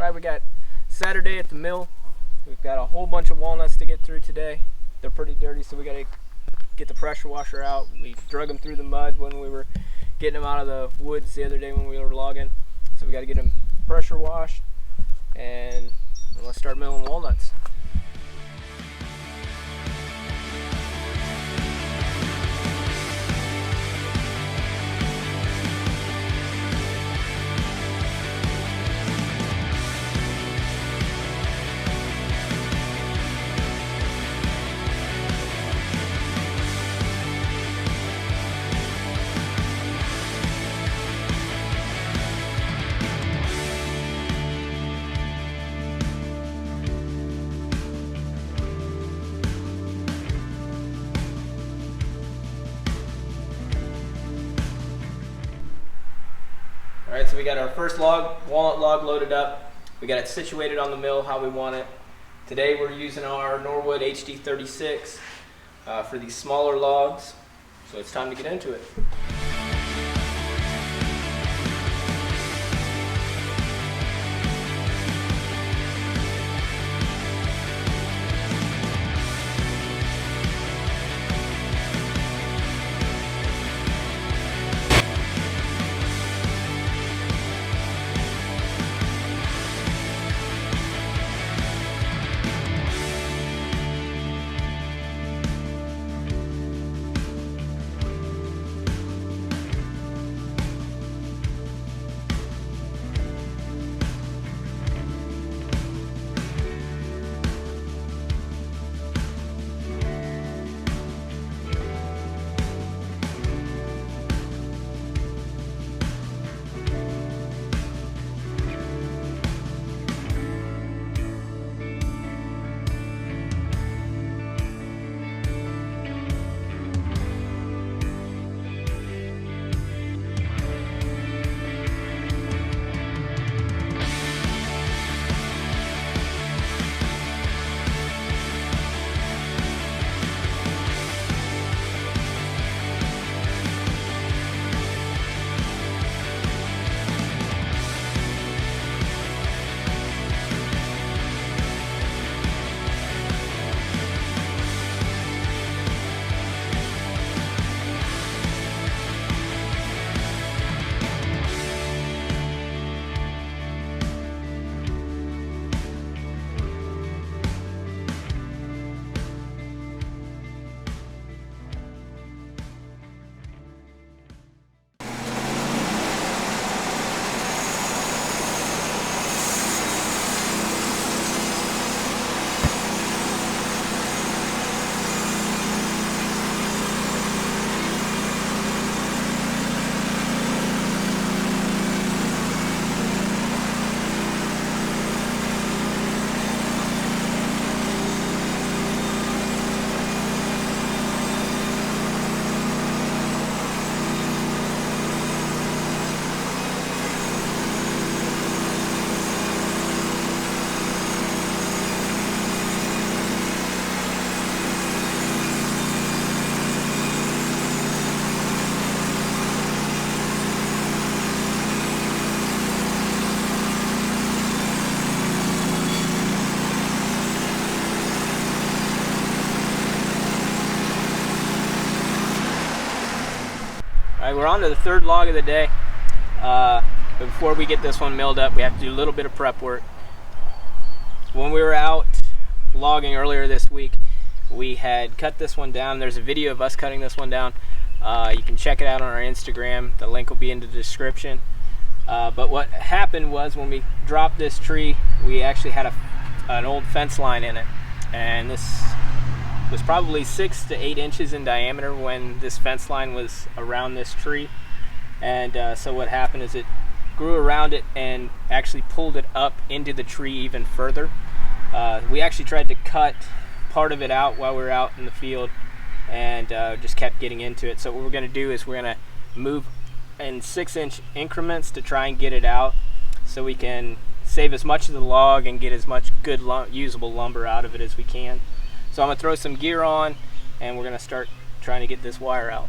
Alright, we got Saturday at the mill. We've got a whole bunch of walnuts to get through today. They're pretty dirty, so we got to get the pressure washer out. We drug them through the mud when we were getting them out of the woods the other day when we were logging. So we got to get them pressure washed, and let's start milling walnuts. Alright, so we got our first walnut log loaded up. We got it situated on the mill how we want it. Today we're using our Norwood HD36 for these smaller logs, so it's time to get into it. Alright, we're on to the third log of the day. But before we get this one milled up, we have to do a little bit of prep work. When we were out logging earlier this week, we had cut this one down. There's a video of us cutting this one down. You can check it out on our Instagram. The link will be in the description. But what happened was when we dropped this tree, we actually had an old fence line in it. And this was probably 6 to 8 inches in diameter when this fence line was around this tree. And so what happened is it grew around it and actually pulled it up into the tree even further. We actually tried to cut part of it out while we were out in the field, and just kept getting into it. So what we're going to do is we're going to move in 6-inch increments to try and get it out, so we can save as much of the log and get as much good usable lumber out of it as we can. So I'm going to throw some gear on, and we're going to start trying to get this wire out.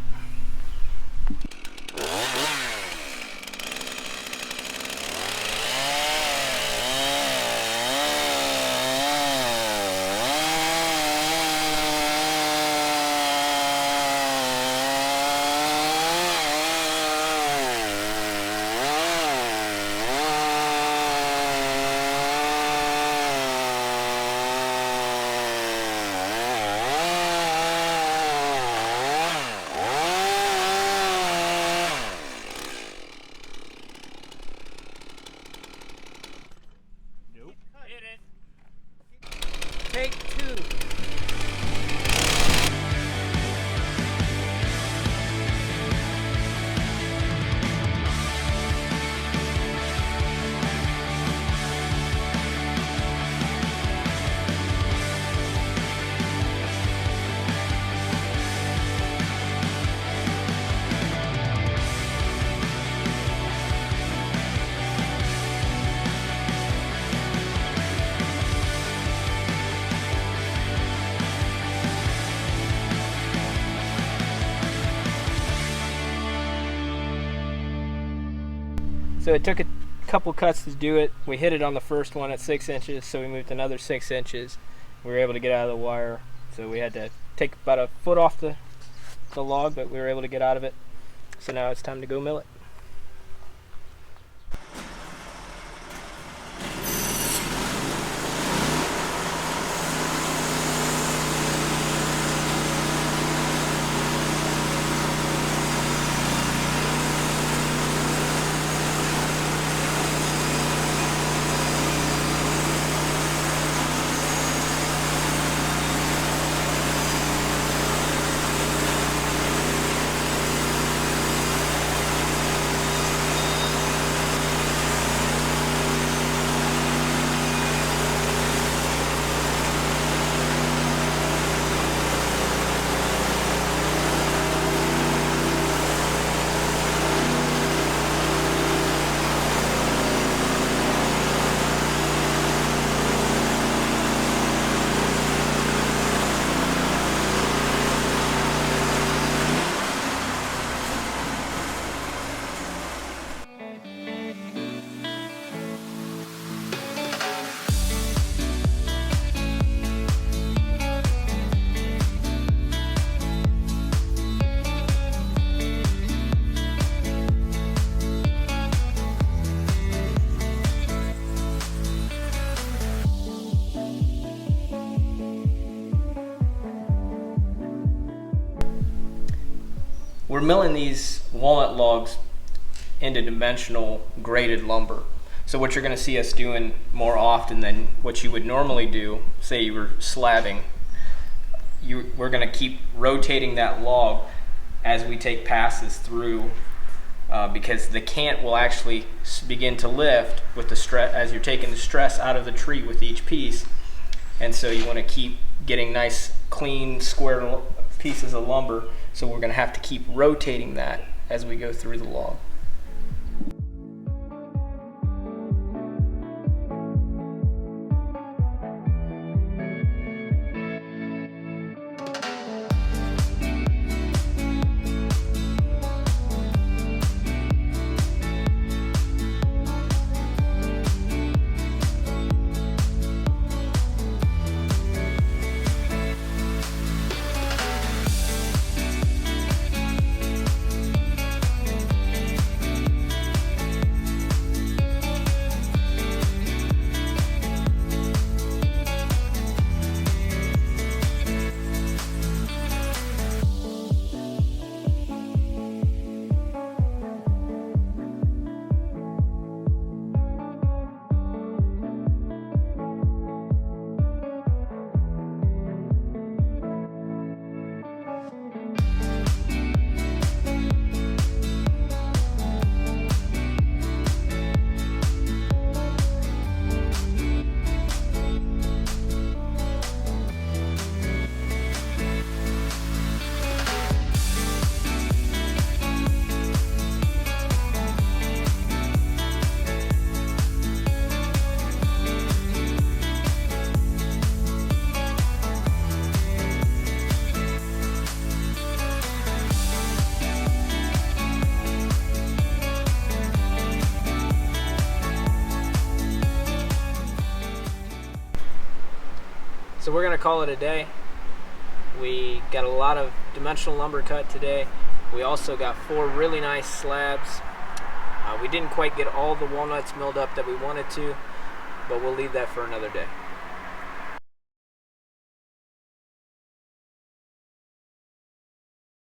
So it took a couple cuts to do it. We hit it on the first one at 6 inches, so we moved another 6 inches. We were able to get out of the wire, so we had to take about a foot off the log, but we were able to get out of it. So now it's time to go mill it. We're milling these walnut logs into dimensional graded lumber. So what you're going to see us doing more often than what you would normally do, say you were slabbing, we're going to keep rotating that log as we take passes through, because the cant will actually begin to lift with the stress as you're taking the stress out of the tree with each piece. And so you want to keep getting nice, clean, square pieces of lumber. So we're going to have to keep rotating that as we go through the log. So we're going to call it a day. We got a lot of dimensional lumber cut today. We also got 4 really nice slabs. We didn't quite get all the walnuts milled up that we wanted to, but we'll leave that for another day.